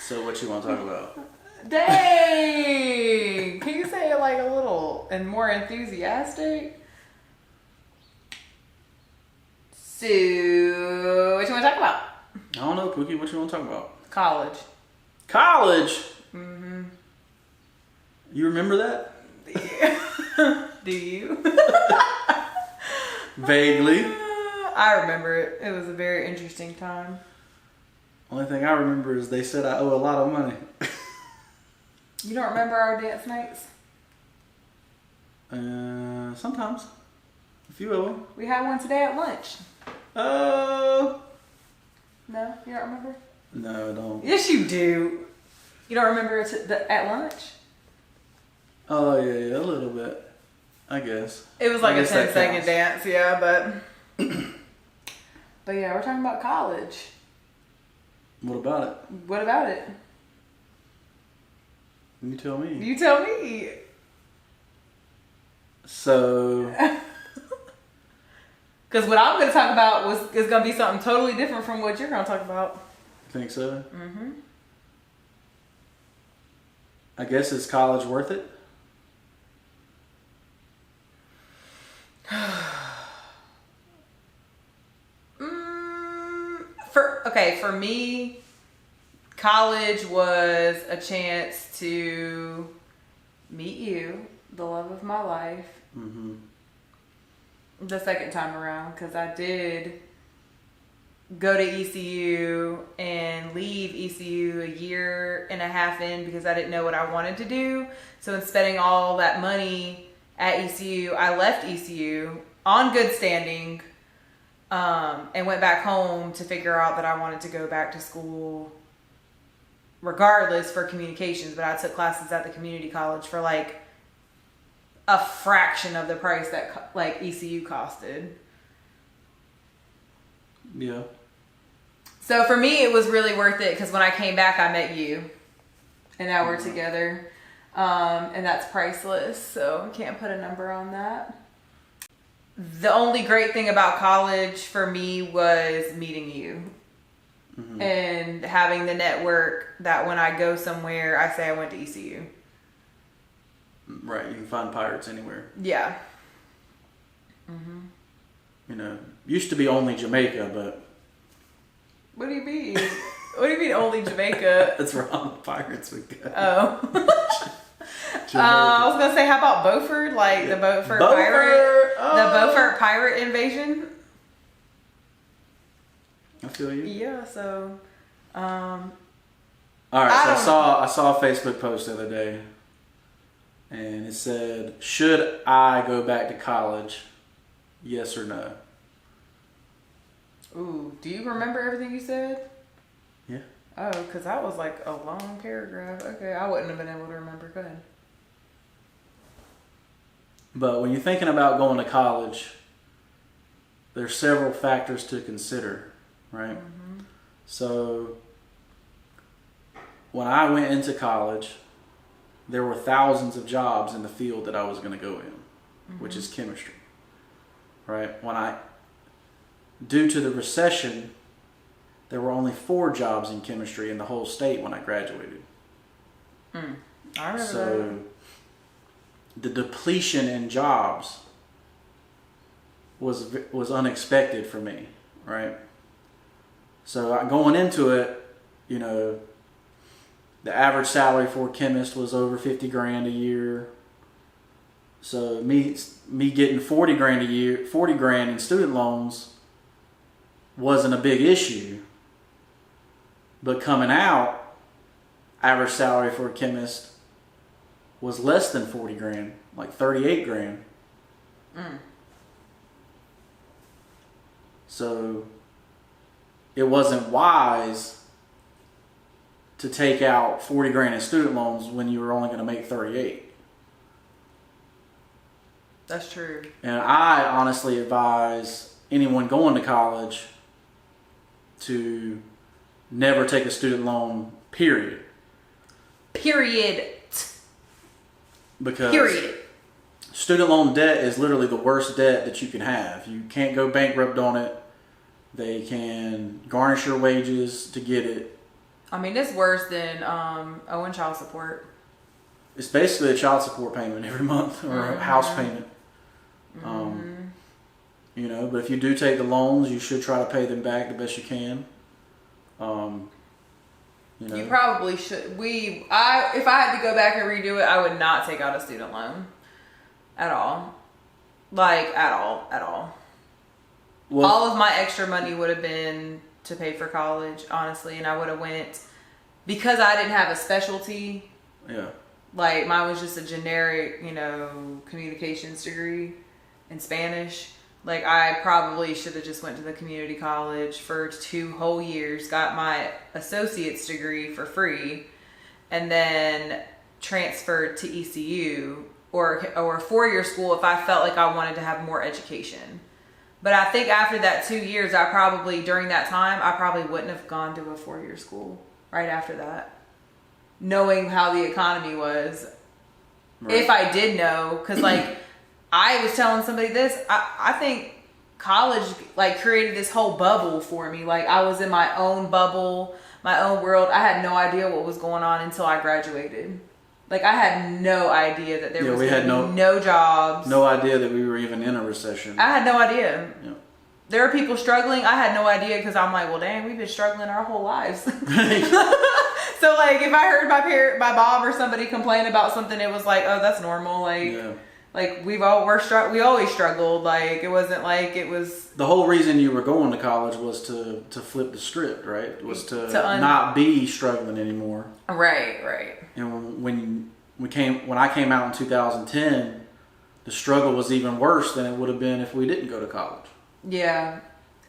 So what you want to talk about? Dang! Can you say it like a little and more enthusiastic? So, what you want to talk about? I don't know, Pookie. What you want to talk about? College. College? Mm-hmm. You remember that? Do you? Vaguely. I remember it. It was a very interesting time. Only thing I remember is they said I owe a lot of money. You don't remember our dance nights? Sometimes. A few of them. We had one today at lunch. Oh. No? You don't remember? No, I don't. Yes, you do. You don't remember it at lunch? Oh, yeah, a little bit. I guess. It was like I a guess that 10-second counts. dance, yeah, but... But yeah, we're talking about college. What about it? What about it? You tell me. You tell me. So... Because what I'm going to talk about is going to be something totally different from what you're going to talk about. Think so? Mm-hmm. I guess, is college worth it? For me, college was a chance to meet you, the love of my life, Mm-hmm. the second time around, because I did go to ECU and leave ECU a year and a half in because I didn't know what I wanted to do. So in spending all that money at ECU, I left ECU on good standing, and went back home to figure out that I wanted to go back to school regardless for communications, but I took classes at the community college for like a fraction of the price that like ECU costed. Yeah. So for me, it was really worth it because when I came back, I met you, and now we're together, and that's priceless. So I can't put a number on that. The only great thing about college for me was meeting you, Mm-hmm. and having the network that when I go somewhere, I say I went to ECU. Right, you can find pirates anywhere. Yeah. You know, used to be only Jamaica, but... What do you mean? What do you mean only Jamaica? That's where all the pirates would go. Oh. I was gonna say, how about Beaufort? Like the Beaufort pirate, the Beaufort pirate invasion. I feel you. Yeah. So, All right. So I saw a Facebook post the other day, and it said, "Should I go back to college? Yes or no?" Ooh. Do you remember everything you said? Yeah. Oh, because that was like a long paragraph. Okay, I wouldn't have been able to remember. Go ahead. But when you're thinking about going to college, there's several factors to consider, right? Mm-hmm. So when I went into college, there were thousands of jobs in the field that I was going to go in, which is chemistry, right? Due to the recession, there were only 4 jobs in chemistry in the whole state when I graduated. I remember that. So the depletion in jobs was unexpected for me, right? So going into it, you know, the average salary for a chemist was over 50 grand a year. So me getting 40 grand a year, 40 grand in student loans wasn't a big issue. But coming out, average salary for a chemist was less than 40 grand, like 38 grand. So it wasn't wise to take out 40 grand in student loans when you were only going to make 38. That's true. And I honestly advise anyone going to college to never take a student loan, period. Because student loan debt is literally the worst debt that you can have. You can't go bankrupt on it. They can garnish your wages to get it. I mean, it's worse than owing child support. It's basically a child support payment every month or a house payment. You know, but if you do take the loans, you should try to pay them back the best you can. You know, you probably should. If I had to go back and redo it, I would not take out a student loan at all. Like at all. Well, all of my extra money would have been to pay for college, honestly, and I would have went because I didn't have a specialty. Yeah. Like mine was just a generic, you know, communications degree in Spanish. Like I probably should have just went to the community college for 2 whole years, got my associate's degree for free, and then transferred to ECU or a 4-year school if I felt like I wanted to have more education. But I think after that 2 years, during that time, I probably wouldn't have gone to a 4-year school right after that, knowing how the economy was. Right. If I did know, because like I was telling somebody this, I think college like created this whole bubble for me. Like I was in my own bubble, my own world. I had no idea what was going on until I graduated. Like I had no idea that there was no jobs. No idea that we were even in a recession. I had no idea. Yeah. There are people struggling. I had no idea because I'm like, well, dang, we've been struggling our whole lives. So like, if I heard my mom or somebody complain about something, it was like, oh, that's normal. Like, like we always struggled. Like it wasn't like it was. The whole reason you were going to college was to flip the script, right? Was to not be struggling anymore. Right. And when I came out in 2010, the struggle was even worse than it would have been if we didn't go to college. Yeah.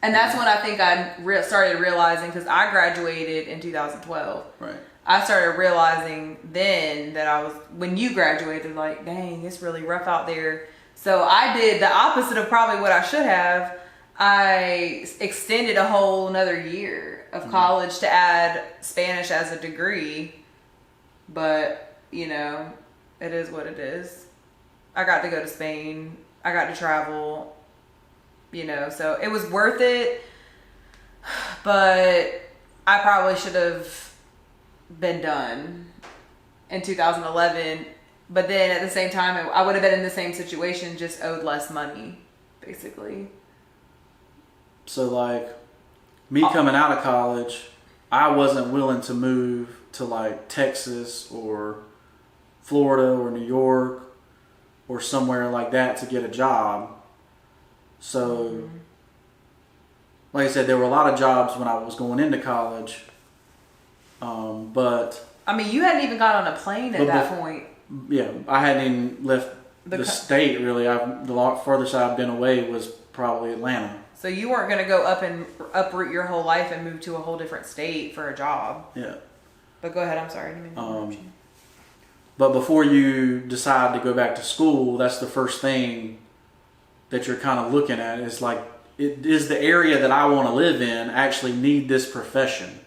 And that's when I think I started realizing, because I graduated in 2012. Right. I started realizing then that when you graduated, like, dang, it's really rough out there. So I did the opposite of probably what I should have. I extended a whole another year of college to add Spanish as a degree. But, you know, it is what it is. I got to go to Spain. I got to travel, you know, so it was worth it. But I probably should have been done in 2011. But then at the same time, I would have been in the same situation, just owed less money, basically. So, like, me coming out of college, I wasn't willing to move to like Texas or Florida or New York or somewhere like that to get a job. So, like I said, there were a lot of jobs when I was going into college. But I mean, you hadn't even got on a plane at that point. Yeah, I hadn't even left the state really. The farthest I've been away was probably Atlanta. So you weren't going to go up and uproot your whole life and move to a whole different state for a job. Yeah. But go ahead, I'm sorry. But before you decide to go back to school, that's the first thing that you're kind of looking at is like, is the area that I want to live in actually need this profession?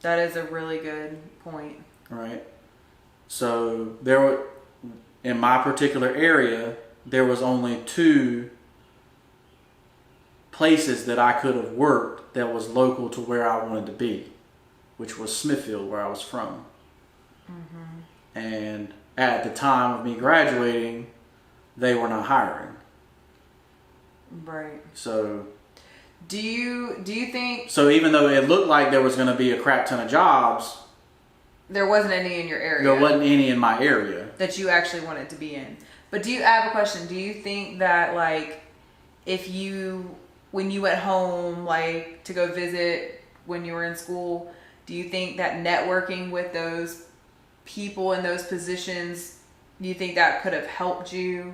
That is a really good point. Right. So in my particular area, there was only 2 places that I could have worked that was local to where I wanted to be, which was Smithfield, where I was from. And at the time of me graduating, they were not hiring. Right. So do you think, so even though it looked like there was going to be a crap ton of jobs, there wasn't any in your area? There wasn't any in my area that you actually wanted to be in. But I have a question. Do you think that like when you went home, like to go visit when you were in school, do you think that networking with those people in those positions, do you think that could have helped you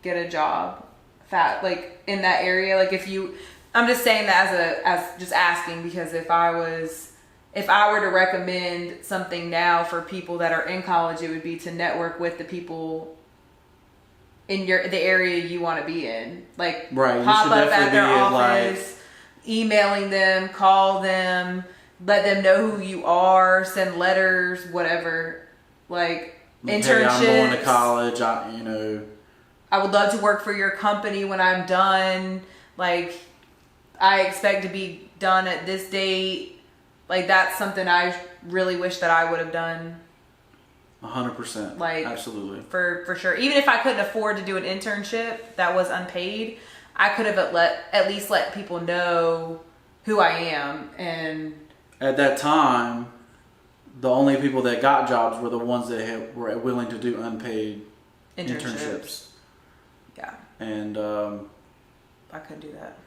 get a job like in that area? Like I'm just saying that as just asking, because if I were to recommend something now for people that are in college, it would be to network with the people in the area you want to be in. Like pop up at their office, emailing them, call them, let them know who you are, send letters, whatever. Like internships. Hey, I'm going to college. I would love to work for your company when I'm done. Like, I expect to be done at this date. Like, that's something I really wish that I would have done. 100%. Like, absolutely. For sure. Even if I couldn't afford to do an internship that was unpaid, I could have at least let people know who I am. And at that time, the only people that got jobs were the ones that were willing to do unpaid internships. Yeah. And I couldn't do that.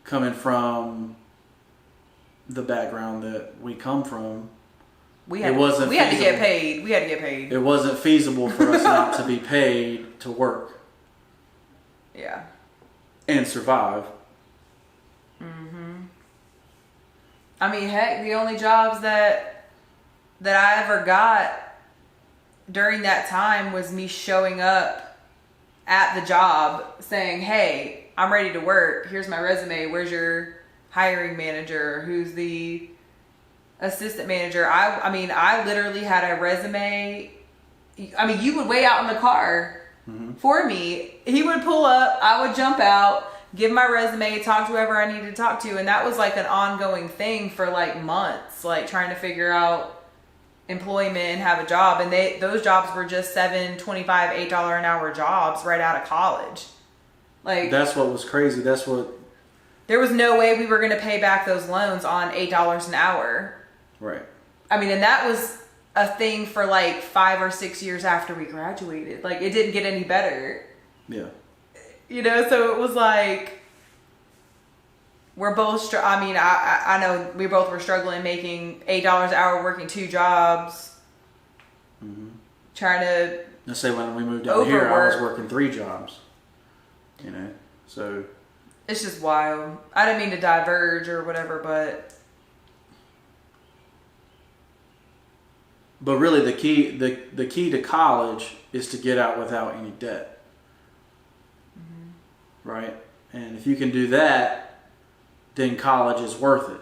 Coming from the background that we come from, we had to get paid. It wasn't feasible for us not to be paid to work. Yeah. And survive. I mean, heck, the only jobs that I ever got during that time was me showing up at the job saying, hey, I'm ready to work. Here's my resume. Where's your hiring manager? Who's the assistant manager? I literally had a resume. I mean, you would wait out in the car for me. He would pull up. I would jump out, give my resume, talk to whoever I needed to talk to. And that was like an ongoing thing for like months, like trying to figure out employment and have a job. And those jobs were just $7, $25, $8 an hour jobs right out of college. Like, that's what was crazy. There was no way we were going to pay back those loans on $8 an hour. Right. I mean, and that was a thing for like 5 or 6 years after we graduated. Like, it didn't get any better. Yeah. You know, so it was like, we're both, I know we both were struggling making $8 an hour, working 2 jobs. Trying to. Let's say when we moved down here, I was working 3 jobs. You know, so. It's just wild. I didn't mean to diverge or whatever, but. But really, the key to college is to get out without any debt. Right? And if you can do that, then college is worth it.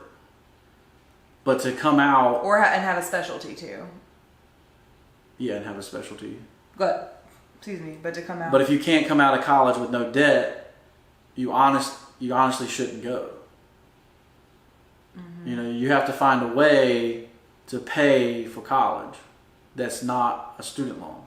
But to come out... and have a specialty too. Yeah, and have a specialty. Excuse me, but to come out... But if you can't come out of college with no debt, you honestly shouldn't go. You know, you have to find a way to pay for college that's not a student loan.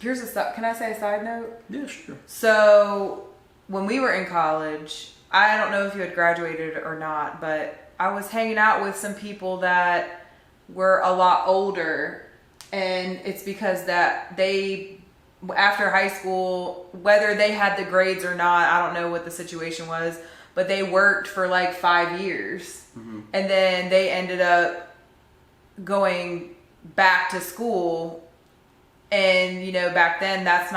Can I say a side note? Yeah, sure. So when we were in college, I don't know if you had graduated or not, but I was hanging out with some people that were a lot older, and it's because that they, after high school, whether they had the grades or not, I don't know what the situation was, but they worked for like 5 years. And then they ended up going back to school. And, you know, back then that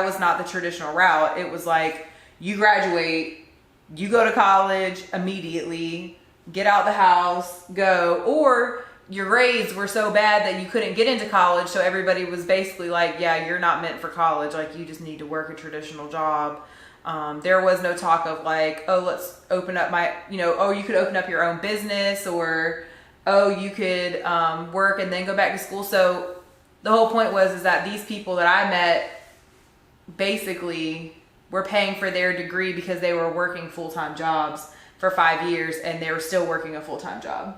was not the traditional route. It was like, you graduate, you go to college immediately, get out the house, go, or your grades were so bad that you couldn't get into college. So everybody was basically like, yeah, you're not meant for college. Like, you just need to work a traditional job. There was no talk of like, oh, let's open up you could open up your own business, or, oh, you could work and then go back to school. So the whole point is that these people that I met basically were paying for their degree because they were working full-time jobs for 5 years, and they were still working a full-time job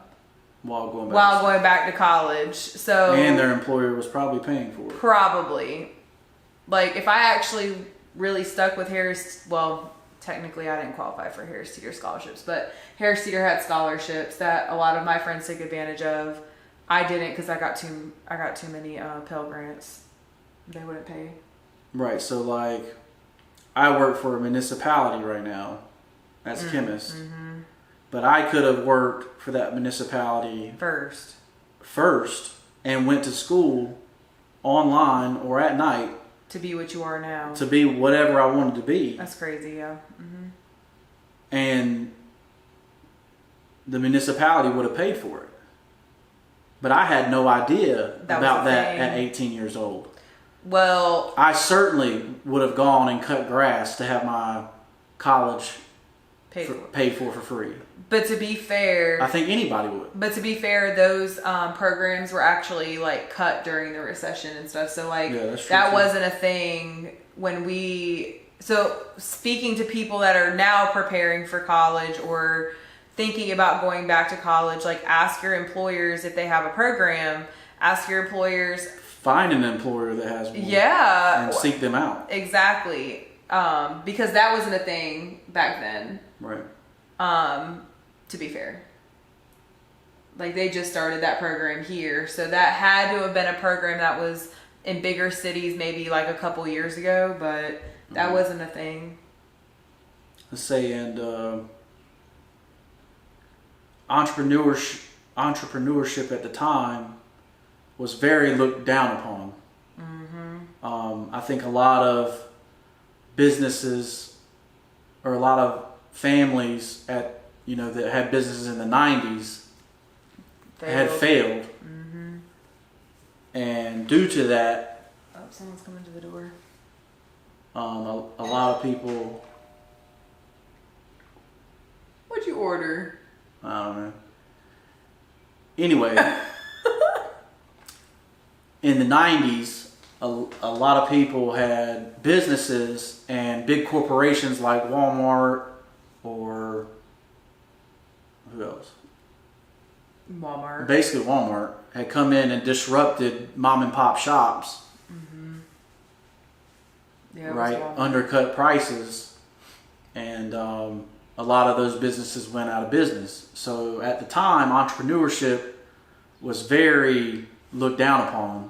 while going back to college. So, and their employer was probably paying for it. Probably. Like, if I actually really stuck with Harris, well, technically I didn't qualify for Harris Teeter scholarships, but Harris Teeter had scholarships that a lot of my friends took advantage of. I didn't, because I got too many Pell Grants. They wouldn't pay. Right. So, like, I work for a municipality right now as a chemist, but I could have worked for that municipality first, and went to school online or at night to be what you are now. To be whatever I wanted to be. That's crazy, yeah. And the municipality would have paid for it. But I had no idea about that at 18 years old. Well, I certainly would have gone and cut grass to have my college paid for free. But to be fair, I think anybody would. But to be fair, those programs were actually like cut during the recession and stuff. So like that wasn't a thing when we. So speaking to people that are now preparing for college or thinking about going back to college, like ask your employers if they have a program. Ask your employers. Find an employer that has one. Yeah. And seek them out. Exactly. Because that wasn't a thing back then. Right. To be fair. Like they just started that program here. So that had to have been a program that was in bigger cities maybe like a couple years ago, but that wasn't a thing. Let's say, and entrepreneurship at the time was very looked down upon. I think a lot of businesses or a lot of families that had businesses in the 90s had failed. And due to that, someone's coming to the door. a lot of people. What'd you order? I don't know. Anyway, in the 90s, a lot of people had businesses and big corporations like Walmart or who else? Walmart. Basically, Walmart had come in and disrupted mom and pop shops. Yeah, right? Undercut prices, and a lot of those businesses went out of business. So at the time, entrepreneurship was very looked down upon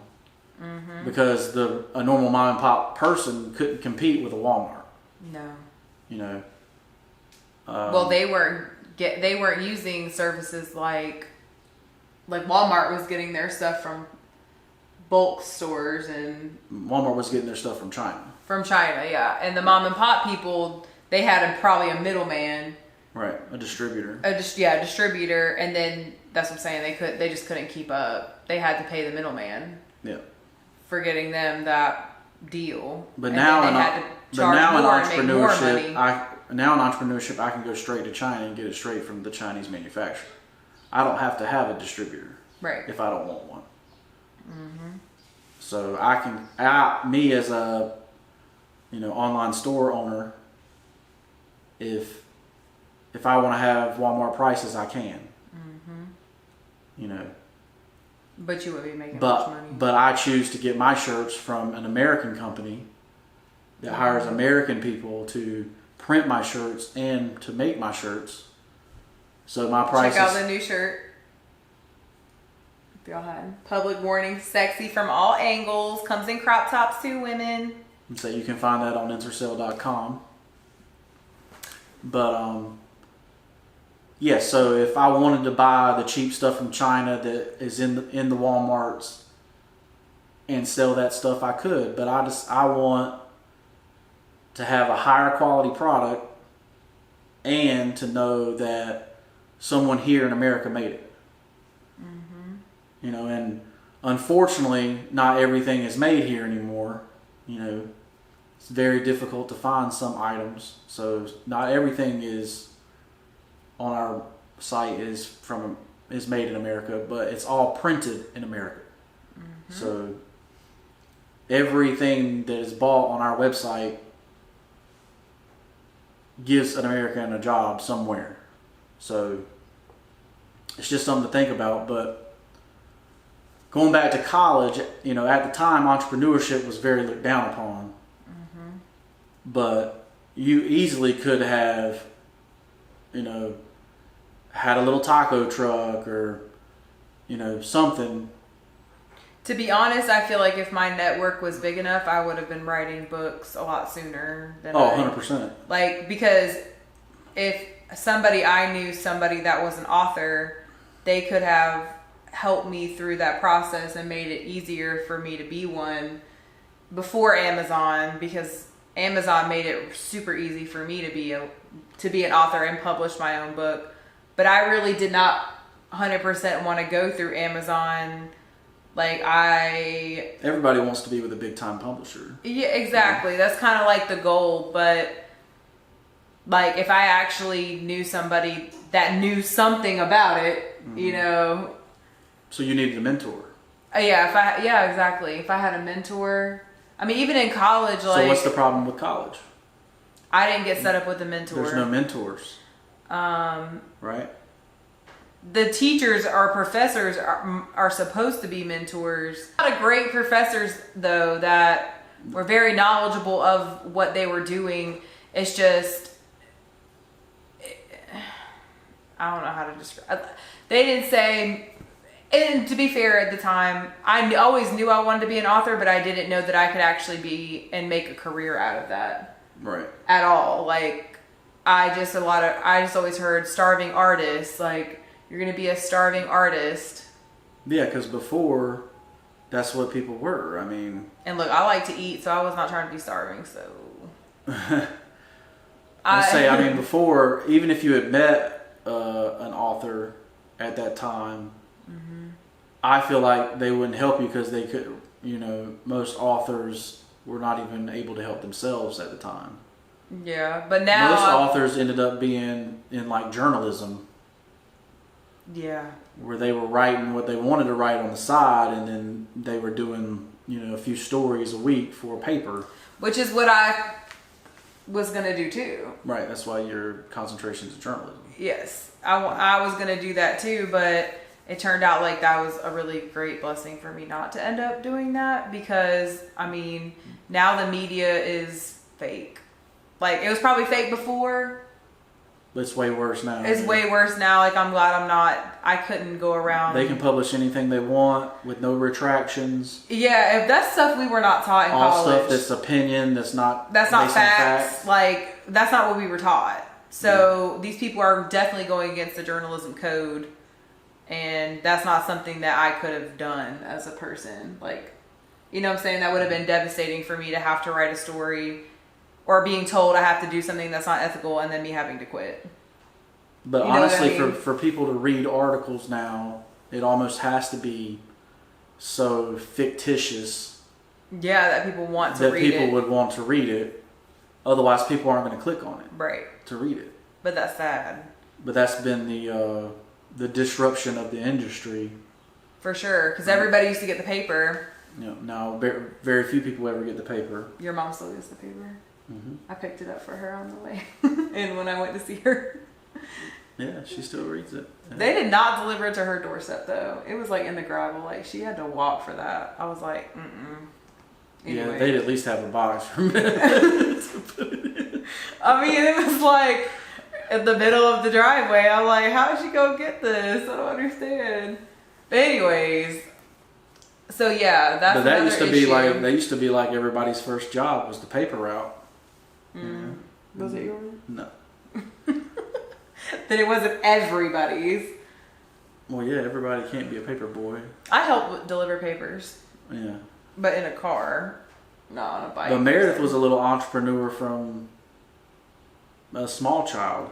because a normal mom and pop person couldn't compete with a Walmart. No. Well, they weren't using services like Walmart was getting their stuff from bulk stores, and Walmart was getting their stuff from China. From China, yeah. And the mom and pop people, they had probably a middleman. Right, a distributor. A distributor, and then that's what I'm saying. They just couldn't keep up. They had to pay the middleman. Yeah. For getting them that deal. But now in entrepreneurship, I can go straight to China and get it straight from the Chinese manufacturer. I don't have to have a distributor. Right. If I don't want one. So me as a online store owner, if I want to have Walmart prices, I can. But you would be making much money. But I choose to get my shirts from an American company that hires American people to print my shirts and to make my shirts. So my prices. Check out the new shirt. If y'all hadn't. Public warning: sexy from all angles. Comes in crop tops too, women. So you can find that on Ensorsale.com. But yeah, so if I wanted to buy the cheap stuff from China that is in the Walmarts and sell that stuff, I could. But I want to have a higher quality product and to know that someone here in America made it. And unfortunately, not everything is made here anymore. It's very difficult to find some items. So not everything is on our site is made in America, but it's all printed in America. So everything that is bought on our website gives an American a job somewhere. So it's just something to think about. But going back to college, at the time, entrepreneurship was very looked down upon. But you easily could have, had a little taco truck or, something. To be honest, I feel like if my network was big enough, I would have been writing books a lot sooner than 100%. Because if I knew somebody that was an author, they could have helped me through that process and made it easier for me to be one before Amazon, because Amazon made it super easy for me to be an author and publish my own book. But I really did not 100% want to go through Amazon. Everybody wants to be with a big time publisher. Yeah, exactly. That's kind of like the goal. But if I actually knew somebody that knew something about it, So you needed a mentor. Yeah, exactly. If I had a mentor, even in college, So what's the problem with college? I didn't get set up with a mentor. There's no mentors. Right? the teachers or professors are supposed to be mentors. A lot of great professors though that were very knowledgeable of what they were doing. It's just, I don't know how to describe. They didn't say, and to be fair, at the time, I always knew I wanted to be an author, but I didn't know that I could actually be and make a career out of that. Right. At all. Like, I just always heard starving artists, like, you're going to be a starving artist. Yeah, because before, that's what people were. I mean... And look, I like to eat, so I was not trying to be starving, so... I mean, before, even if you had met an author at that time, I feel like they wouldn't help you because they could, most authors were not even able to help themselves at the time. Yeah, but now... Most authors ended up being in, like, journalism. Yeah. Where they were writing what they wanted to write on the side, and then they were doing, a few stories a week for a paper. Which is what I was going to do too. Right, that's why your concentration is journalism. Yes, I was going to do that too, but it turned out like that was a really great blessing for me not to end up doing that because, I mean, now the media is fake. Like, it was probably fake before. But it's way worse now. It's way worse now. Like, I'm glad I couldn't go around. They can publish anything they want with no retractions. Yeah, if that's stuff we were not taught in college. All stuff that's opinion, that's not facts. Like, that's not what we were taught. So these people are definitely going against the journalism code. And that's not something that I could have done as a person. Like, you know what I'm saying? That would have been devastating for me to have to write a story or being told I have to do something that's not ethical and then me having to quit. But honestly, for people to read articles now, it almost has to be so fictitious. Yeah, that people want to read it. That people would want to read it. Otherwise, people aren't going to click on it. Right. To read it. But that's sad. But that's been the disruption of the industry. For sure, because everybody used to get the paper. Now very few people ever get the paper. Your mom still gets the paper? Mm-hmm. I picked it up for her on the way and when I went to see her. Yeah, she still reads it. Yeah. They did not deliver it to her doorstep though. It was like in the gravel. Like she had to walk for that. I was like, Anyway. Yeah, they'd at least have a box for me to put it in. I mean, it was like in the middle of the driveway. I'm like, how'd you go get this? I don't understand. But anyways, so yeah, that's but that another used to issue. be like they used to be like everybody's first job was the paper route. Was it yours? No. Then it wasn't everybody's. Well, yeah, everybody can't be a paper boy. I helped deliver papers. Yeah. But in a car, not on a bike. But Meredith was a little entrepreneur from a small child.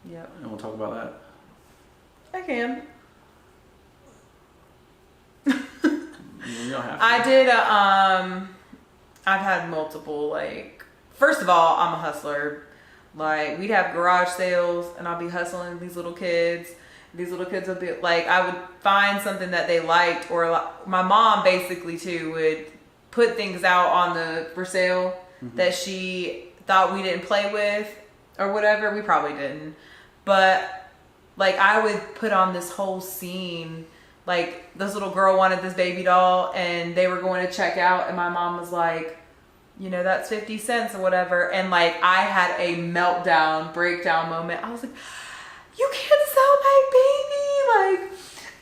Yep. And we'll talk about that. I can. You don't have to. I did I've had multiple, like, first of all, I'm a hustler. Like, we'd have garage sales and I'll be hustling these little kids. These little kids would be like, I would find something that they liked, or my mom basically too would put things out on the for sale that she thought we didn't play with or whatever. We probably didn't. But like, I would put on this whole scene. Like, this little girl wanted this baby doll and they were going to check out and my mom was like, that's 50 cents or whatever. And like, I had a breakdown moment. I was like, you can't sell my baby. Like,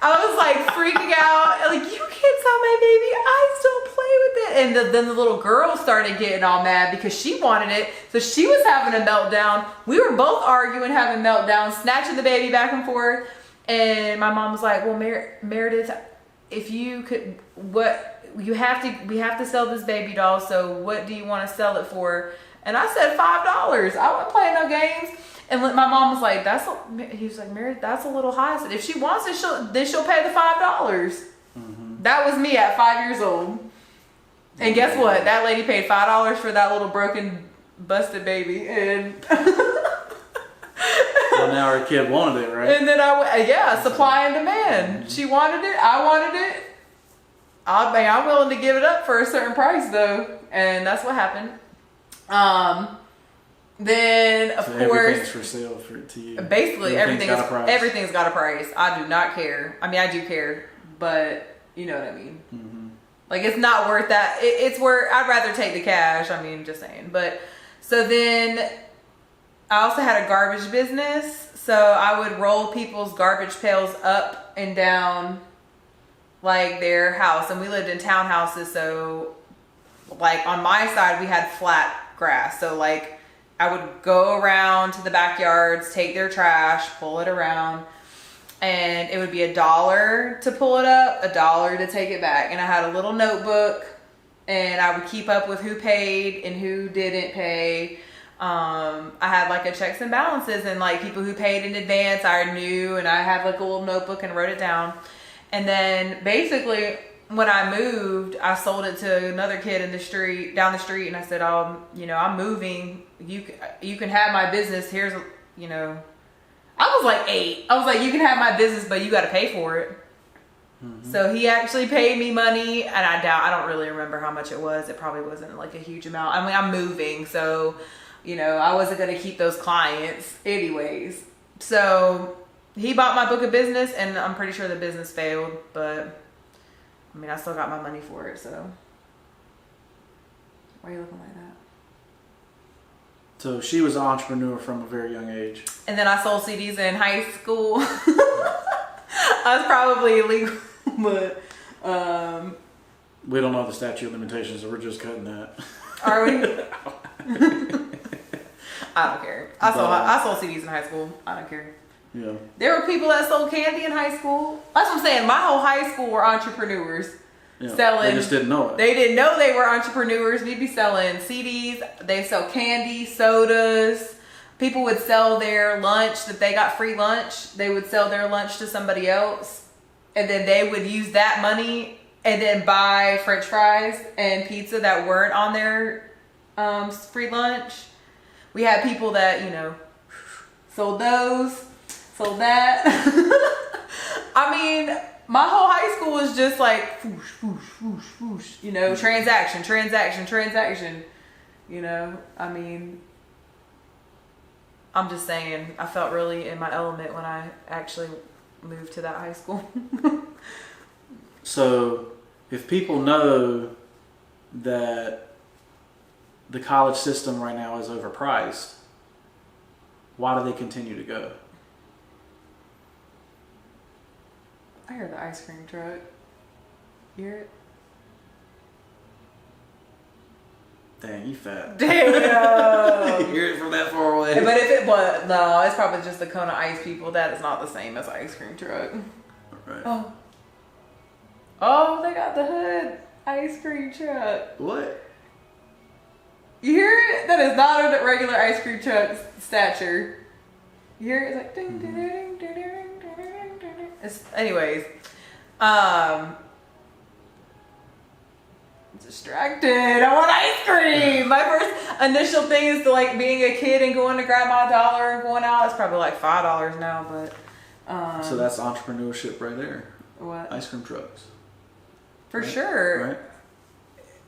I was like freaking out. Like, you can't sell my baby. I still play with it. And then the little girl started getting all mad because she wanted it. So she was having a meltdown. We were both arguing, having meltdowns, snatching the baby back and forth. And my mom was like, well, Meredith, if you could, we have to sell this baby doll. So what do you want to sell it for? And I said $5. I wasn't playing no games. And my mom was like, he was like, Meredith, that's a little high. I said, if she wants it, she'll pay the $5. That was me at 5 years old. And guess what? That lady paid $5 for that little broken, busted baby. And well, now her kid wanted it, right? And then supply and demand. She wanted it. I wanted it. I'm willing to give it up for a certain price though. And that's what happened. Then of So course, everything's for sale to you. basically Everything's got a price. everything's got a price. I do not care. I mean, I do care, but you know what I mean. Mm-hmm. Like, it's not worth that. It's worth. I'd rather take the cash. I mean, just saying. But so then, I also had a garbage business. So I would roll people's garbage pails up and down, like, their house, and we lived in townhouses. So, like, on my side, we had flat grass. So, like, I would go around to the backyards, take their trash, pull it around, and it would be $1 to pull it up, $1 to take it back. And I had a little notebook, and I would keep up with who paid and who didn't pay. I had like a checks and balances, and like people who paid in advance I knew, and I had like a little notebook and wrote it down. And then basically when I moved, I sold it to another kid in the street, down the street, and I said, you know, I'm moving. You can have my business. Here's, you know, I was like 8. I was like, you can have my business, but you got to pay for it. Mm-hmm. So he actually paid me money, and I don't really remember how much it was. It probably wasn't like a huge amount. I mean, I'm moving, so, you know, I wasn't going to keep those clients anyways. So he bought my book of business, and I'm pretty sure the business failed, but I mean, I still got my money for it, so. Why are you looking like that? So she was an entrepreneur from a very young age. And then I sold CDs in high school. I was probably illegal, but we don't know the statute of limitations, so we're just cutting that. Are we? I don't care. I sold CDs in high school. I don't care. Yeah. There were people that sold candy in high school. That's what I'm saying. My whole high school were entrepreneurs. Yeah. Selling. They just didn't know it. They didn't know they were entrepreneurs. We'd be selling CDs. They sell candy, sodas. People would sell their lunch, that they got free lunch. They would sell their lunch to somebody else. And then they would use that money and then buy French fries and pizza that weren't on their free lunch. We had people that, you know, sold those, sold that. I mean, my whole high school was just like, whoosh, whoosh, whoosh, whoosh, you know, transaction. You know, I mean, I'm just saying, I felt really in my element when I actually moved to that high school. So, if people know that the college system right now is overpriced, why do they continue to go? I heard the ice cream truck. You hear it? Dang, you fat. Damn! You hear it from that far away. But if it was, no, it's probably just the Kona Ice people. That is not the same as ice cream truck. Right. Oh, they got the hood ice cream truck. What? You hear it? That is not a regular ice cream truck stature. You hear it? It's like ding, ding, ding, ding, ding, ding, ding, ding. Anyways, distracted. I want ice cream. My first initial thing is to like being a kid and going to grab my dollar and going out. It's probably like $5 now, but so that's entrepreneurship right there. What? Ice cream trucks. For right? sure. Right.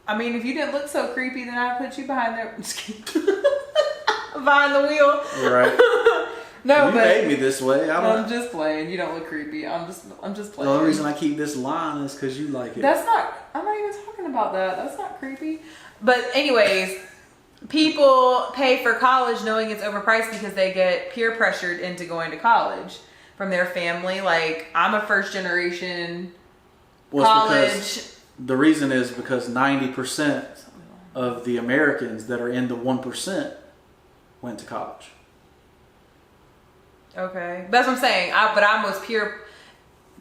I mean, if you didn't look so creepy, then I'd put you behind behind the wheel. Right. No, you but made me this way. I'm just playing. You don't look creepy. I'm just playing. The only reason I keep this line is because you like it. I'm not even talking about that. That's not creepy. But anyways, people pay for college knowing it's overpriced because they get peer pressured into going to college from their family. Like, I'm a first generation college. The reason is because 90% of the Americans that are in the 1% went to college. Okay. That's what I'm saying. I was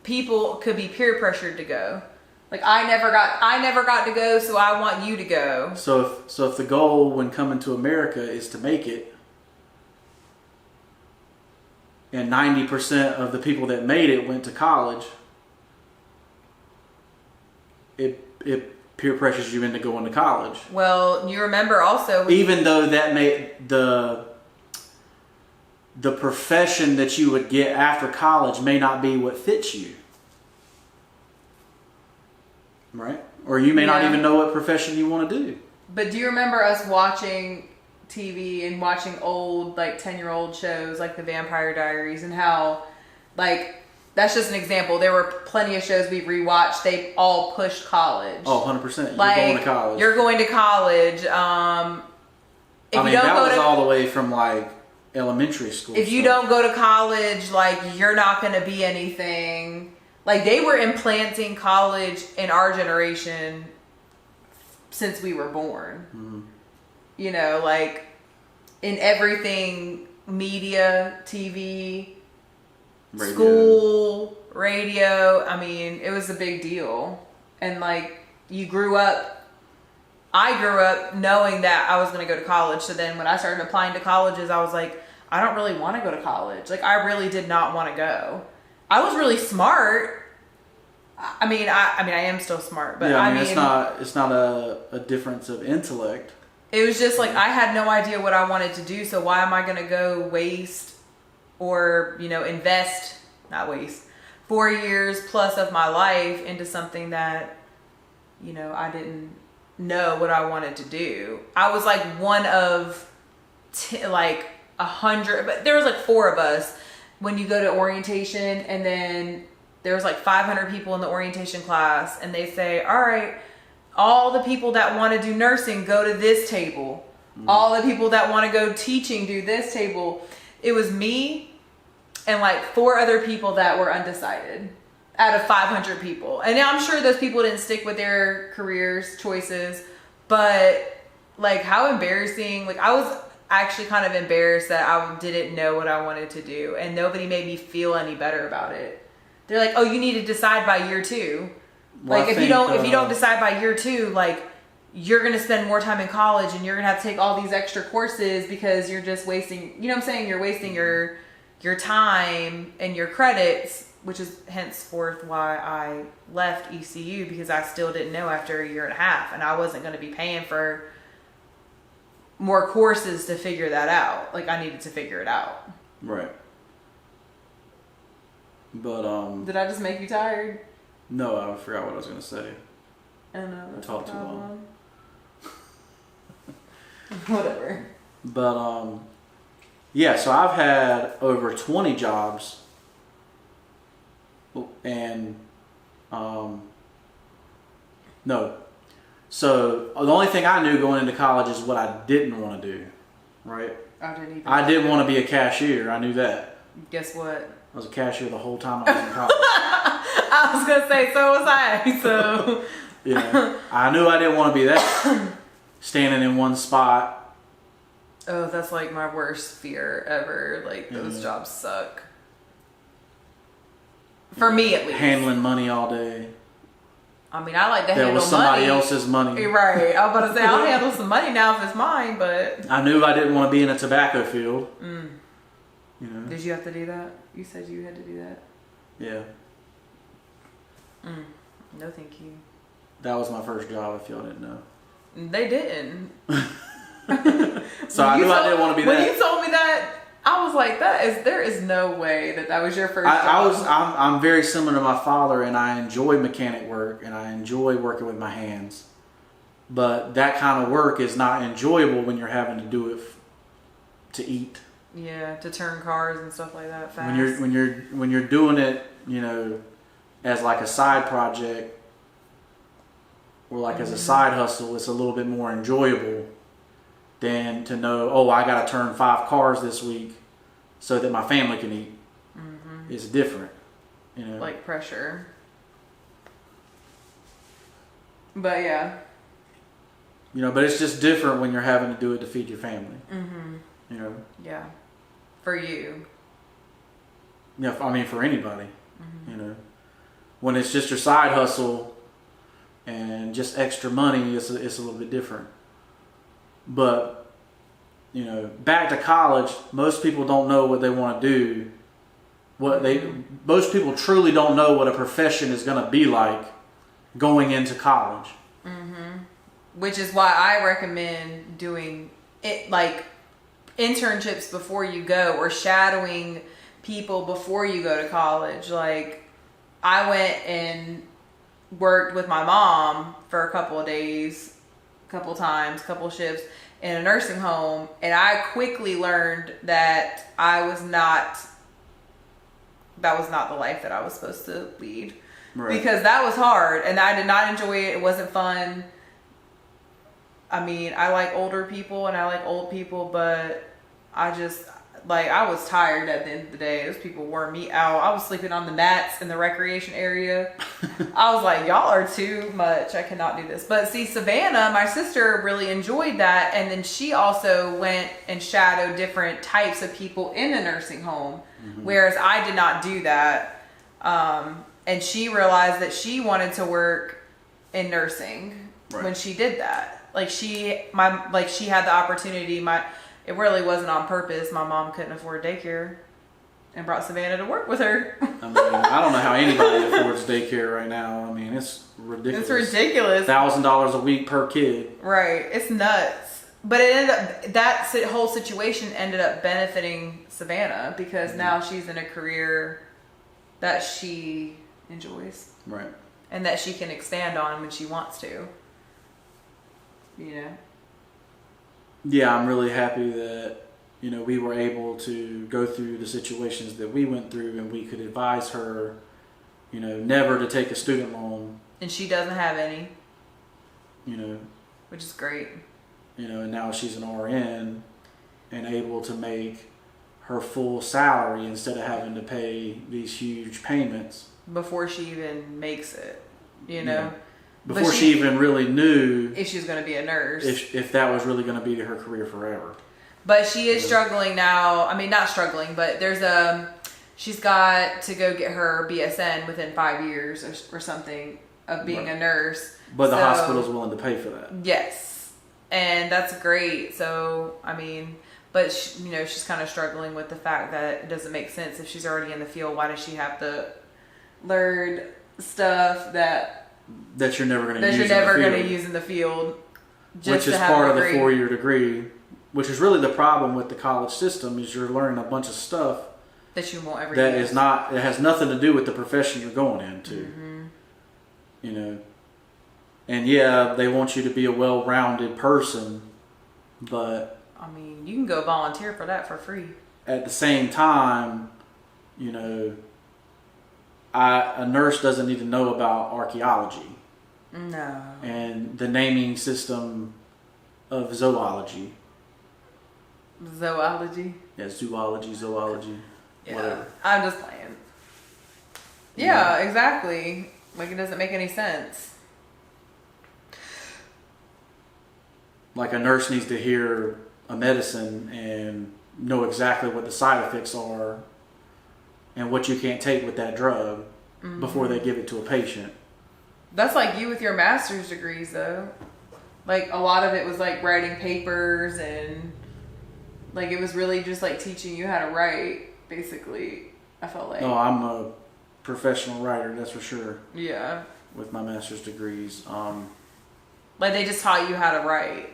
people could be peer pressured to go. Like, I never got to go, so I want you to go. So if the goal when coming to America is to make it, and 90% of the people that made it went to college, it peer pressures you into going to college. Well, you remember also, even though that made the profession that you would get after college may not be what fits you. Right? Or you may not even know what profession you want to do. But do you remember us watching TV and watching old, like 10-year-old shows like The Vampire Diaries, and how, like, that's just an example. There were plenty of shows we rewatched. They all pushed college. Oh, 100%. You're like, going to college. You're going to college. That was all the way from like elementary school. If you don't go to college, like, you're not going to be anything. Like, they were implanting college in our generation since we were born. Mm-hmm. You know, like, in everything, media, TV, Radio. School, radio. I mean, it was a big deal. And, like, I grew up knowing that I was going to go to college. So then when I started applying to colleges, I was like, I don't really want to go to college. Like, I really did not want to go. I was really smart. I mean, I am still smart, but yeah, it's not a difference of intellect. It was just like, I had no idea what I wanted to do. So why am I going to go waste or, invest, not waste, 4 years plus of my life into something that, I didn't know what I wanted to do. I was like one of 100, but there was like 4 of us when you go to orientation, and then there was like 500 people in the orientation class, and they say, all right, all the people that want to do nursing, go to this table. Mm-hmm. All the people that want to go teaching, do this table. It was me and like 4 other people that were undecided out of 500 people. And I'm sure those people didn't stick with their careers choices, but like, how embarrassing. Like, I was actually kind of embarrassed that I didn't know what I wanted to do, and nobody made me feel any better about it. They're like, oh, you need to decide by year 2. Well, like, if you don't decide by year 2, like, you're going to spend more time in college, and you're going to have to take all these extra courses because you're just wasting, you know what I'm saying? You're wasting your time and your credits, which is henceforth why I left ECU, because I still didn't know after a year and a half, and I wasn't going to be paying for more courses to figure that out. Like, I needed to figure it out. Right. But, Did I just make you tired? No, I forgot what I was going to say. I know. I talked too long. Whatever. But, yeah, so I've had over 20 jobs, and, no. So the only thing I knew going into college is what I didn't want to do, right? I didn't want to be a cashier. I knew that. Guess what? I was a cashier the whole time I was in college. I was going to say, so was I. So, yeah, I knew I didn't want to be that. Standing in one spot. Oh, that's like my worst fear ever. Like, those jobs suck. For me, at least. Handling money all day. I mean, I like to handle money. That was somebody else's money. Right. I was about to say, I'll handle some money now if it's mine, but... I knew I didn't want to be in a tobacco field. Mm. You know? Did you have to do that? You said you had to do that? Yeah. No, thank you. That was my first job, if y'all didn't know. They didn't. So I knew I didn't want to be that. When you told me that, I was like, there is no way that was your first job. I'm very similar to my father, and I enjoy mechanic work, and I enjoy working with my hands. But that kind of work is not enjoyable when you're having to do it to eat. Yeah, to turn cars and stuff like that fast. When you're doing it, as like a side project or like as a side hustle, it's a little bit more enjoyable than to know, oh, I got to turn 5 cars this week so that my family can eat. Mm-hmm. It's different, Like pressure. But yeah. But it's just different when you're having to do it to feed your family. Mm-hmm. Yeah. For you. Yeah, I mean for anybody. Mm-hmm. When it's just your side hustle and just extra money, it's a little bit different. But, back to college, most people don't know what they want to do. Most people truly don't know what a profession is going to be like going into college. Mm-hmm. Which is why I recommend doing it, like internships before you go, or shadowing people before you go to college. Like, I went and worked with my mom for a couple of days couple times, couple shifts in a nursing home, and I quickly learned that that was not the life that I was supposed to lead. Right. Because that was hard, and I did not enjoy it. It wasn't fun. I mean, I like older people and I like old people, but I was tired at the end of the day. Those people wore me out. I was sleeping on the mats in the recreation area. I was like, y'all are too much. I cannot do this. But see, Savannah, my sister, really enjoyed that. And then she also went and shadowed different types of people in the nursing home, whereas I did not do that. And she realized that she wanted to work in nursing when she did that. Like she had the opportunity. It really wasn't on purpose. My mom couldn't afford daycare and brought Savannah to work with her. I mean, I don't know how anybody affords daycare right now. I mean, it's ridiculous. It's ridiculous. $1,000 a week per kid. Right. It's nuts. But it ended up, that whole situation ended up benefiting Savannah because now she's in a career that she enjoys. Right. And that she can expand on when she wants to. You know? Yeah, I'm really happy that, we were able to go through the situations that we went through, and we could advise her, never to take a student loan. And she doesn't have any. Which is great. And now she's an RN and able to make her full salary instead of having to pay these huge payments. Before she even makes it, Yeah. Before she even really knew if she was going to be a nurse, if that was really going to be her career forever. But she is struggling now. I mean, not struggling, but she's got to go get her BSN within 5 years or something of being a nurse. But the hospital's willing to pay for that. Yes, and that's great. So I mean, but she's kind of struggling with the fact that it doesn't make sense if she's already in the field. Why does she have to learn stuff that you're never going to use in the field, which is part of the 4-year degree, which is really the problem with the college system, is you're learning a bunch of stuff that you won't ever use. It has nothing to do with the profession you're going into. And yeah, they want you to be a well-rounded person, but I mean, you can go volunteer for that for free. At the same time, a nurse doesn't need to know about archaeology. No. And the naming system of zoology. Zoology? Yeah, zoology, yeah. Whatever. I'm just playing. Yeah, exactly. Like, it doesn't make any sense. Like, a nurse needs to hear a medicine and know exactly what the side effects are and what you can't take with that drug before they give it to a patient. That's like you with your master's degrees, though. Like, a lot of it was like writing papers, and like it was really just like teaching you how to write, basically. I felt like. No, I'm a professional writer, that's for sure. Yeah. With my master's degrees. Like, they just taught you how to write.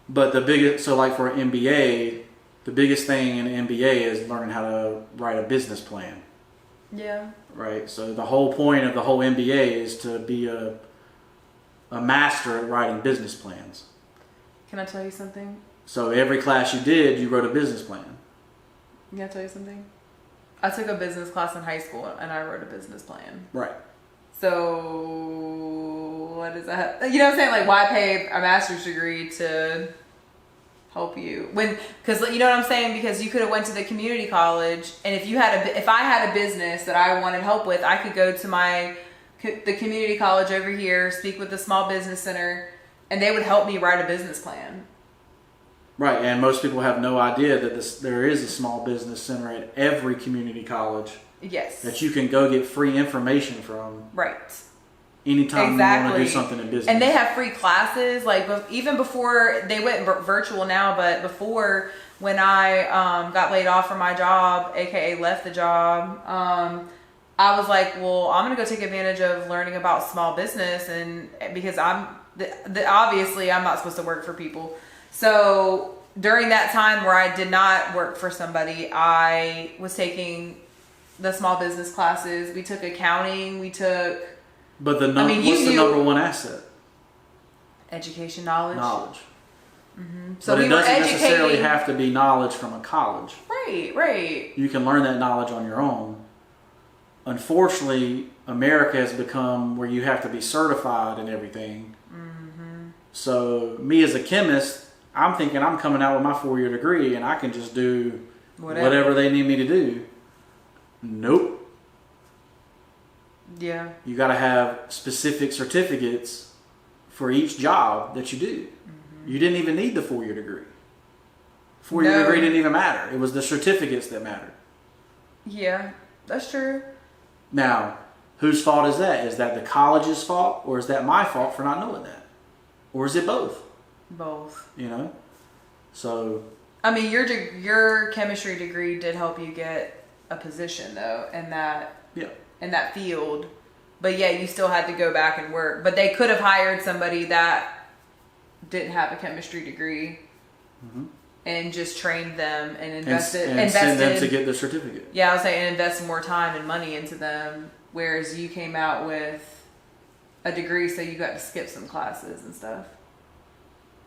But for an MBA, the biggest thing in an MBA is learning how to write a business plan. Yeah. Right. So the whole point of the whole MBA is to be a master at writing business plans. Can I tell you something? So every class you did, you wrote a business plan. Can I tell you something? I took a business class in high school and I wrote a business plan. Right. So what does that? You know what I'm saying? Like, why pay a master's degree to help you because you know what I'm saying? Because you could have went to the community college, and if I had a business that I wanted help with, I could go to the community college over here, speak with the small business center, and they would help me write a business plan. Right, and most people have no idea that there is a small business center at every community college. Yes. That you can go get free information from. Right. Anytime you want to do something in business. And they have free classes, like even before they went virtual now, but before, when I got laid off from my job, aka left the job, I was like, well, I'm gonna go take advantage of learning about small business, and because obviously I'm not supposed to work for people. So during that time where I did not work for somebody, I was taking the small business classes. We took accounting. We took. But what's the number one asset? Education, knowledge. So but we it were doesn't necessarily educating. have to be knowledge from a college. Right. You can learn that knowledge on your own. Unfortunately, America has become where you have to be certified and everything. So me as a chemist, I'm thinking I'm coming out with my 4-year degree and I can just do whatever they need me to do. Nope. Yeah. You got to have specific certificates for each job that you do. You didn't even need the 4-year degree. 4-year degree didn't even matter. It was the certificates that mattered. Yeah, that's true. Now, whose fault is that? Is that the college's fault, or is that my fault for not knowing that? Or is it both? Both. You know? So... I mean, your chemistry degree did help you get a position, though, in that field. But yeah, you still had to go back and work. But they could have hired somebody that didn't have a chemistry degree and just trained them and invested send them to get the certificate. Yeah, I was saying invest more time and money into them, whereas you came out with a degree, so you got to skip some classes and stuff.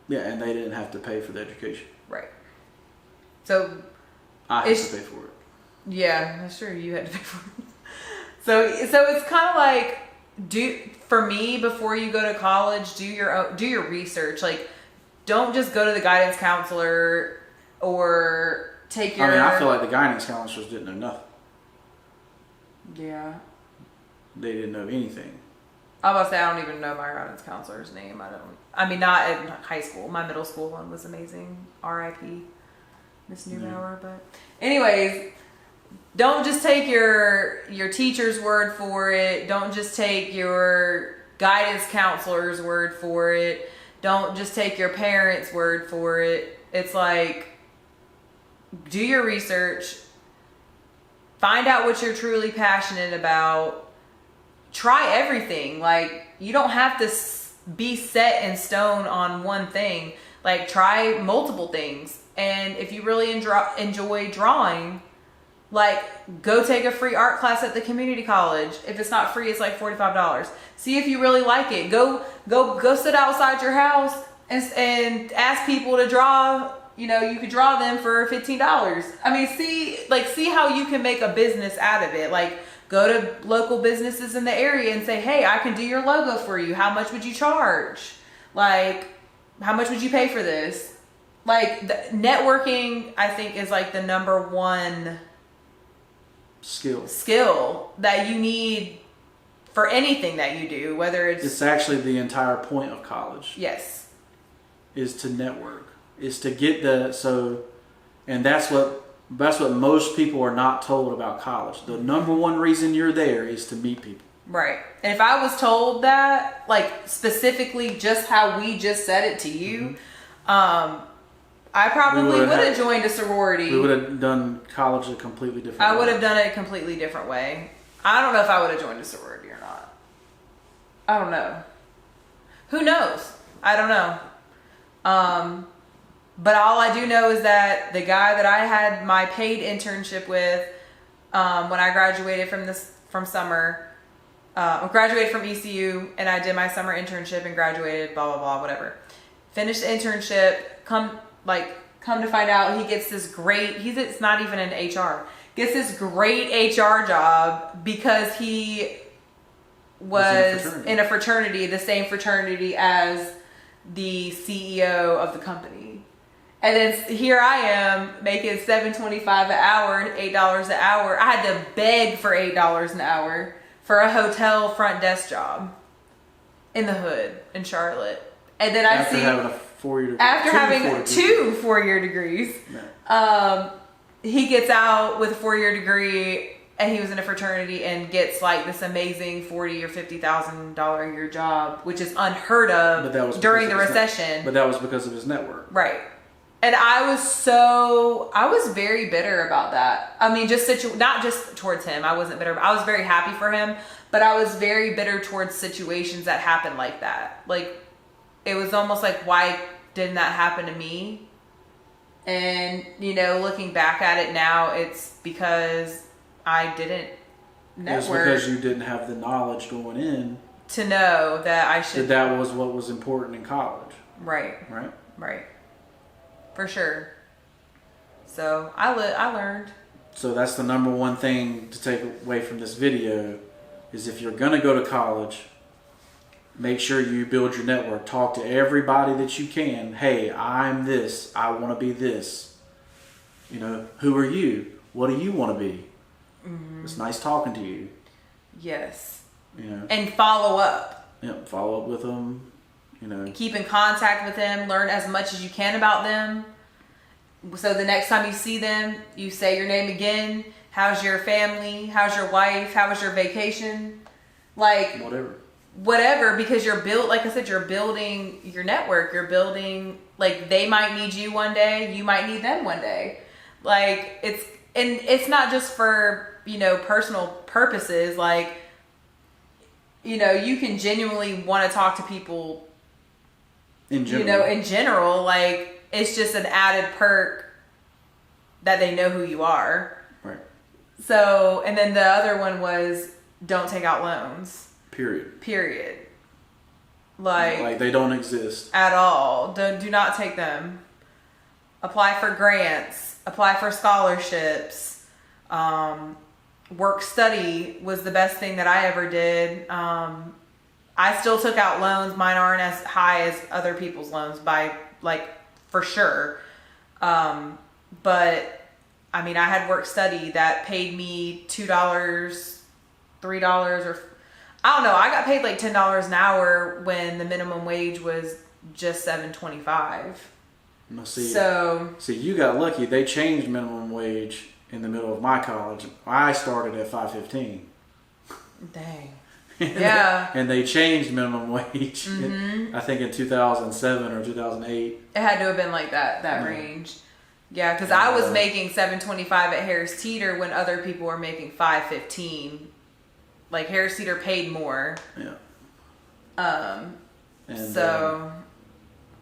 Yeah, and they didn't have to pay for the education. Right. So I had to pay for it. Yeah, that's true. You had to pay for it. So it's kind of like, for me, before you go to college, do your research. Like, don't just go to the guidance counselor or take your... I feel like the guidance counselors didn't know nothing. Yeah. They didn't know anything. I was about to say, I don't even know my guidance counselor's name. Not in high school. My middle school one was amazing. R.I.P. Miss Newbauer. But anyways... Don't just take your teacher's word for it. Don't just take your guidance counselor's word for it. Don't just take your parents' word for it. It's like, do your research. Find out what you're truly passionate about. Try everything. Like, you don't have to be set in stone on one thing. Like, try multiple things. And if you really enjoy drawing... Like, go take a free art class at the community college. If it's not free, it's like $45. See if you really like it. Go sit outside your house and ask people to draw. You know, you could draw them for $15. I mean, see how you can make a business out of it. Like, go to local businesses in the area and say, hey, I can do your logo for you. How much would you charge? Like, how much would you pay for this? Like, networking, I think, is like the number one skill that you need for anything that you do, whether it's actually the entire point of college. Yes. Is to network. Is to get and that's what most people are not told about college. The number one reason you're there is to meet people. Right. And if I was told that, like, specifically just how we just said it to you, I probably would have joined a sorority. We would have done college a completely different way. I would have done it a completely different way. I don't know if I would have joined a sorority or not. I don't know. Who knows? I don't know. But all I do know is that the guy that I had my paid internship with when I graduated from summer, graduated from ECU, and I did my summer internship and graduated, blah, blah, blah, whatever. Finished the internship, come to find out he gets this great, it's not even an HR, gets this great HR job because he was in a fraternity, the same fraternity as the CEO of the company. And then here I am making $7.25 an hour and $8 an hour. I had to beg for $8 an hour for a hotel front desk job in the hood in Charlotte. And then after having two 4-year degrees, he gets out with a 4-year degree, and he was in a fraternity and gets like this amazing $40,000 or $50,000 a year job, which is unheard of during the recession. But that was because of his network, right? And I was very bitter about that. I mean, not just towards him. I wasn't bitter. I was very happy for him, but I was very bitter towards situations that happen like that. Like, it was almost like, why didn't that happen to me? And, looking back at it now, it's because I didn't network. It's because you didn't have the knowledge going in to know that I should. That was what was important in college. Right. Right. Right. For sure. So I learned. So that's the number one thing to take away from this video is if you're going to go to college, make sure you build your network. Talk to everybody that you can. Hey, I'm this. I want to be this. You know, who are you? What do you want to be? Mm-hmm. It's nice talking to you. Yes. You know. And follow up. Yep, follow up with them. You know. Keep in contact with them. Learn as much as you can about them. So the next time you see them, you say your name again. How's your family? How's your wife? How was your vacation? Like whatever, because you're like I said, you're building your network. You're building, like, they might need you one day. You might need them one day. Like, it's not just for, you know, personal purposes. Like, you know, you can genuinely want to talk to people in general. You know, in general, like, it's just an added perk that they know who you are. Right. So, and then the other one was don't take out loans. Period. Like they don't exist at all. Do not take them. Apply for grants. Apply for scholarships. Work study was the best thing that I ever did. I still took out loans. Mine aren't as high as other people's loans by, like, for sure. But I mean, I had work study that paid me $2, $3, or I don't know. I got paid like $10 an hour when the minimum wage was just $7.25. No, see, you got lucky. They changed minimum wage in the middle of my college. I started at $5.15. Dang. Yeah. And they changed minimum wage. Mm-hmm. I think in 2007 or 2008. It had to have been like that range. Yeah, because I was making $7.25 at Harris Teeter when other people were making $5.15. Like, Harris Teeter paid more. Yeah.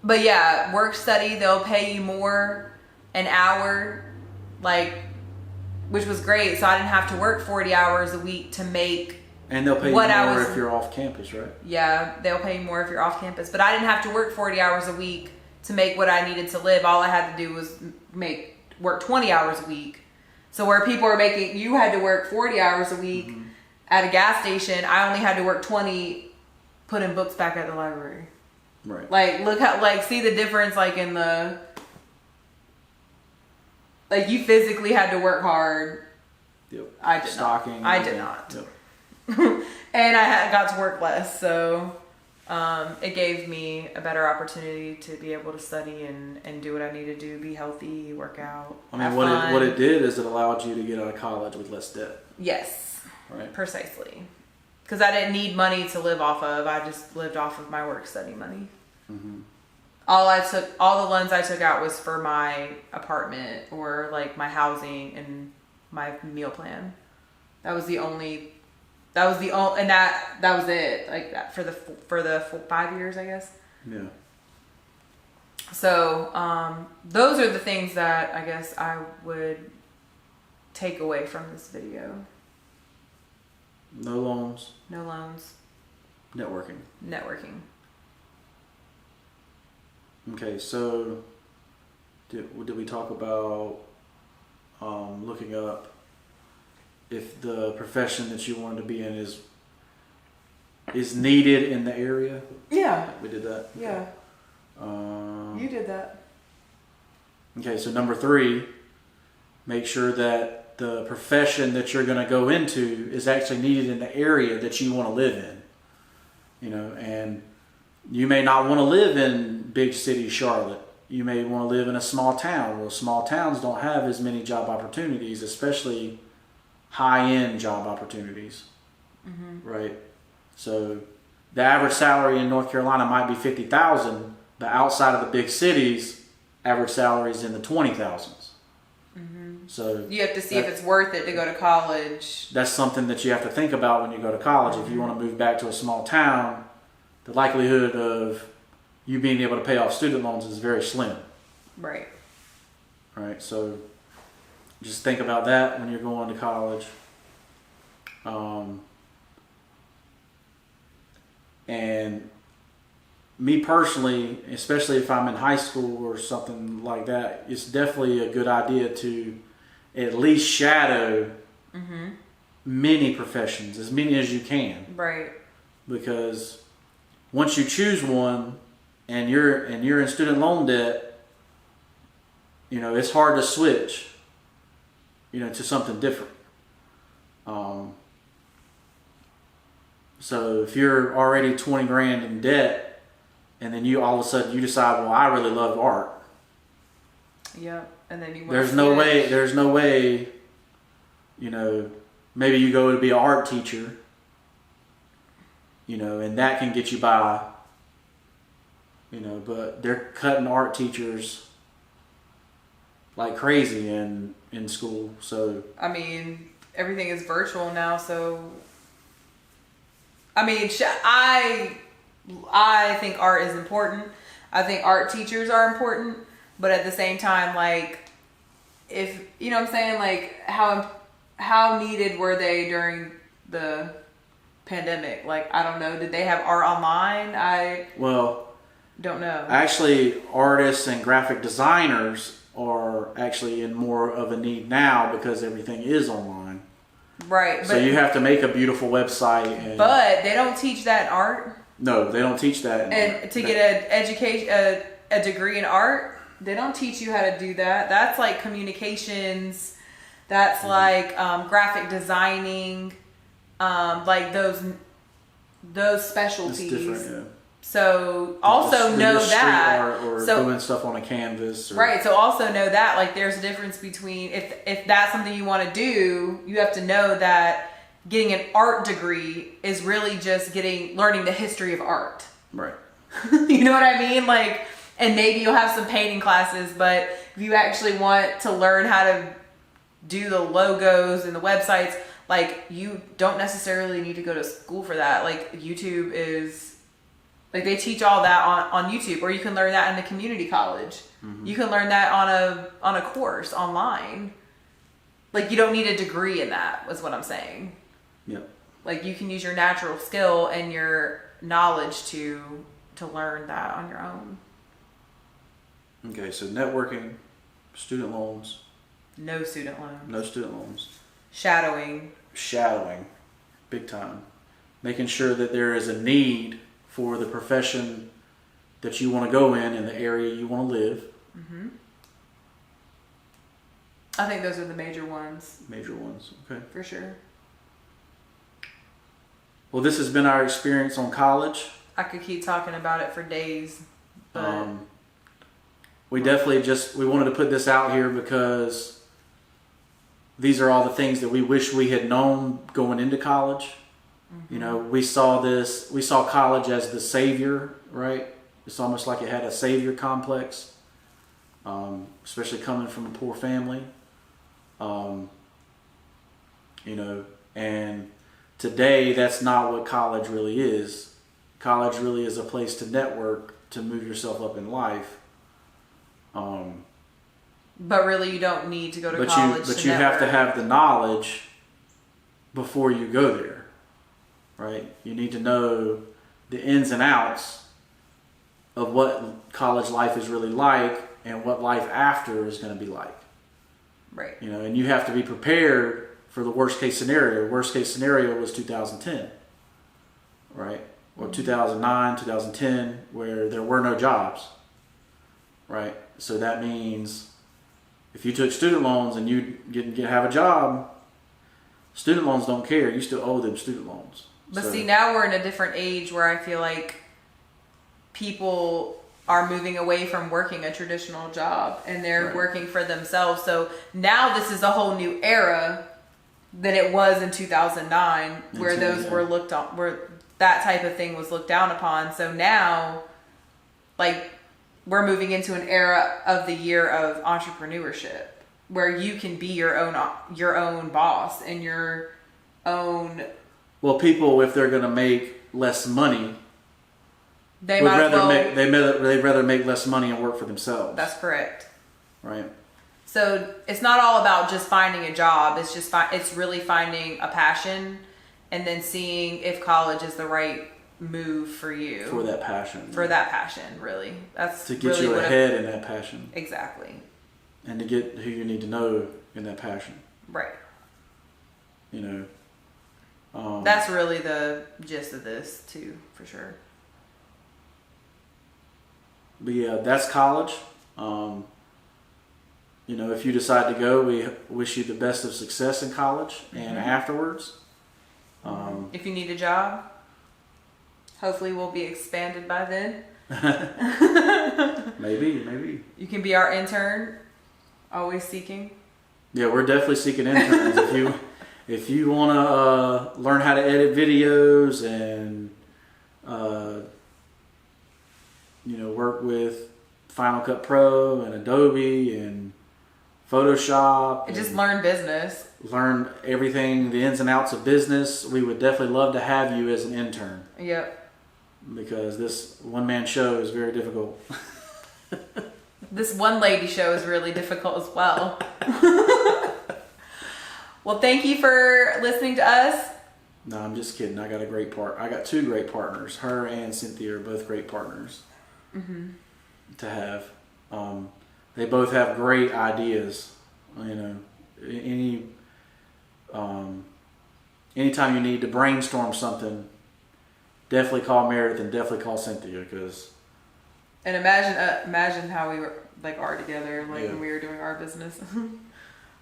But yeah, work study, they'll pay you more an hour, like, which was great. So I didn't have to work 40 hours a week to make. And they'll pay you more if you're off campus, right? Yeah, they'll pay you more if you're off campus. But I didn't have to work 40 hours a week to make what I needed to live. All I had to do was work 20 hours a week. So where people are making, you had to work 40 hours a week at a gas station, I only had to work 20 putting books back at the library. Right. Like, look how, like, see the difference, like, in the, like, you physically had to work hard. Yep. I did Stocking. not. I did not. Yep. And I got to work less, so it gave me a better opportunity to be able to study and do what I need to do, be healthy, work out. I mean, what it did is it allowed you to get out of college with less debt. Yes. Right. Precisely. Because I didn't need money to live off of. I just lived off of my work study money. Mm-hmm. All the loans I took out was for my apartment or, like, my housing and my meal plan. That was the only, and that was it. Like, that for the 5 years, I guess. Yeah. So, those are the things that I guess I would take away from this video. No loans. No loans. Networking. Okay, so did we talk about looking up if the profession that you wanted to be in is needed in the area? Yeah. We did that? Yeah. You did that. Okay, so number 3, make sure that the profession that you're going to go into is actually needed in the area that you want to live in. You know, and you may not want to live in big city Charlotte. You may want to live in a small town. Well, small towns don't have as many job opportunities, especially high-end job opportunities. Mm-hmm. Right? So the average salary in North Carolina might be $50,000, but outside of the big cities, average salary is in the $20,000s. So you have to see if it's worth it to go to college. That's something that you have to think about when you go to college. Mm-hmm. If you want to move back to a small town, the likelihood of you being able to pay off student loans is very slim. Right. Right. So just think about that when you're going to college. And me personally, especially if I'm in high school or something like that, it's definitely a good idea to at least shadow many professions, as many as you can. Right. Because once you choose one and you're in student loan debt, you know, it's hard to switch, you know, to something different. So if you're already 20 grand in debt and then you all of a sudden you decide, well, I really love art. Yep. And then you there's no way, you know, maybe you go to be an art teacher, you know, and that can get you by, you know, but they're cutting art teachers like crazy in school. So I mean, everything is virtual now, so I mean, I think art is important. I think art teachers are important, but at the same time, like, if you know what I'm saying, like how needed were they during the pandemic? Like, I don't know, did they have art online? Don't know. Actually, artists and graphic designers are actually in more of a need now because everything is online. Right. So you have to make a beautiful website. But they don't teach that in art. No, they don't teach that. And to get a degree in art, they don't teach you how to do that. That's like communications. That's like graphic designing. Like those specialties. It's different, yeah. So also know street that. Art or doing stuff on a canvas. Right. So also know that, like, there's a difference between if that's something you want to do, you have to know that getting an art degree is really just learning the history of art. Right. You know what I mean? Like, and maybe you'll have some painting classes, but if you actually want to learn how to do the logos and the websites, like, you don't necessarily need to go to school for that. Like, YouTube is, like, they teach all that on YouTube, or you can learn that in the community college. You can learn that on a course online. Like, you don't need a degree in that, is what I'm saying. Yep. Like, you can use your natural skill and your knowledge to learn that on your own. Okay, so networking, student loans. No student loans. No student loans. Shadowing, big time. Making sure that there is a need for the profession that you want to go in the area you want to live. I think those are the major ones. Major ones, okay. For sure. Well, this has been our experience on college. I could keep talking about it for days, but we definitely we wanted to put this out here because these are all the things that we wish we had known going into college. You know, we saw college as the savior, right? It's almost like it had a savior complex, especially coming from a poor family. You know, and today that's not what college really is. College really is a place to network, to move yourself up in life. But really, you don't need to go to college. But you have to have the knowledge before you go there, right? You need to know the ins and outs of what college life is really like and what life after is going to be like. Right. You know, and you have to be prepared for the worst case scenario. Worst case scenario was 2010, right? Or 2009, 2010, where there were no jobs, right? So that means if you took student loans and you didn't have a job, student loans don't care. You still owe them student loans. But see, now we're in a different age where I feel like people are moving away from working a traditional job and they're working for themselves. So now this is a whole new era than it was in 2009, where those were looked on, where that type of thing was looked down upon. So now, like, we're moving into an era of the year of entrepreneurship, where you can be your own boss and your own. Well, people, if they're going to make less money, they'd rather make less money and work for themselves. That's correct. Right. So it's not all about just finding a job. It's just it's really finding a passion, and then seeing if college is the right move for you. For that passion. For that passion, really. That's to get really you ahead in that passion. Exactly. And to get who you need to know in that passion. Right. You know. That's really the gist of this too, for sure. But yeah, that's college. You know, if you decide to go, we wish you the best of success in college and afterwards. If you need a job, hopefully we'll be expanded by then. Maybe. You can be our intern, always seeking. Yeah, we're definitely seeking interns. If you want to learn how to edit videos and you know, work with Final Cut Pro and Adobe and Photoshop, And just learn business. Learn everything, the ins and outs of business, we would definitely love to have you as an intern. Yep. Because this one-man show is very difficult. This one lady show is really difficult as well. Well, thank you for listening to us. No, I'm just kidding. I got two great partners. Her and Cynthia are both great partners to have. They both have great ideas. You know, anytime you need to brainstorm something, definitely call Meredith and definitely call Cynthia, because. And imagine how we were are together, when we were doing our business.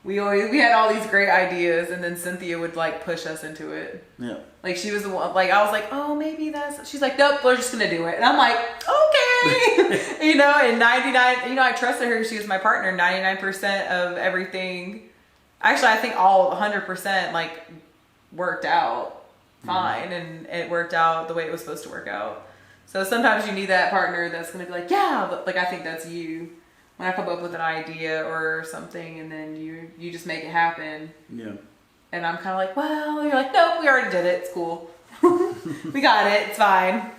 We had all these great ideas, and then Cynthia would push us into it. Yeah. She was the one. I was like, oh, maybe that's. She's like, nope, we're just gonna do it. And I'm like, okay. You know, and 99. You know, I trusted her. She was my partner. 99% of everything. Actually, I think all 100% worked out fine, and it worked out the way it was supposed to work out. So sometimes you need that partner that's gonna be like, yeah, but I think that's you. When I come up with an idea or something, and then you just make it happen. Yeah. And I'm kind of like, well, you're like, nope, we already did it. It's cool. We got it. It's fine.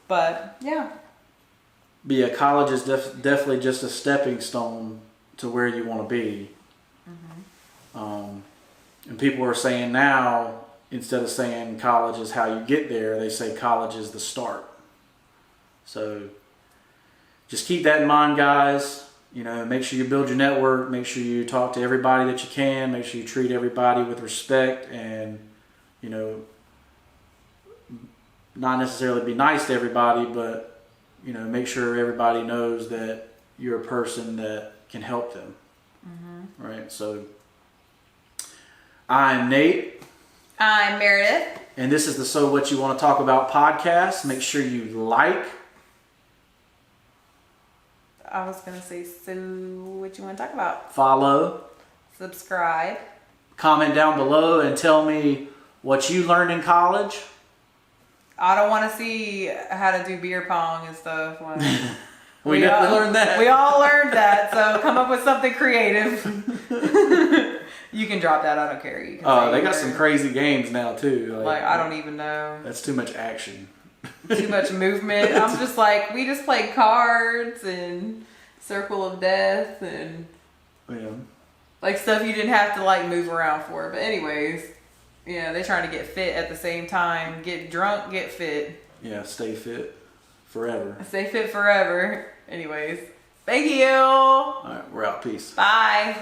But yeah. But yeah, college is definitely just a stepping stone to where you want to be. And people are saying now, instead of saying college is how you get there, they say college is the start. So just keep that in mind, guys. You know, make sure you build your network. Make sure you talk to everybody that you can. Make sure you treat everybody with respect, and, you know, not necessarily be nice to everybody, but, you know, make sure everybody knows that you're a person that can help them. Right? So, I'm Nate. I'm Meredith. And this is the So What You Want to Talk About podcast. Make sure you like. I was going to say, so what you want to talk about? Follow. Subscribe. Comment down below and tell me what you learned in college. I don't want to see how to do beer pong and stuff. We definitely learned that. We all learned that, so come up with something creative. You can drop that. I don't care. You can They got some crazy games now too. I don't even know. That's too much action. Too much movement. I'm just we just played cards and Circle of Death and stuff you didn't have to move around for. But anyways, yeah, they're trying to get fit at the same time. Get drunk, get fit. Yeah, stay fit forever. Stay fit forever. Anyways, thank you. All right, we're out. Peace. Bye.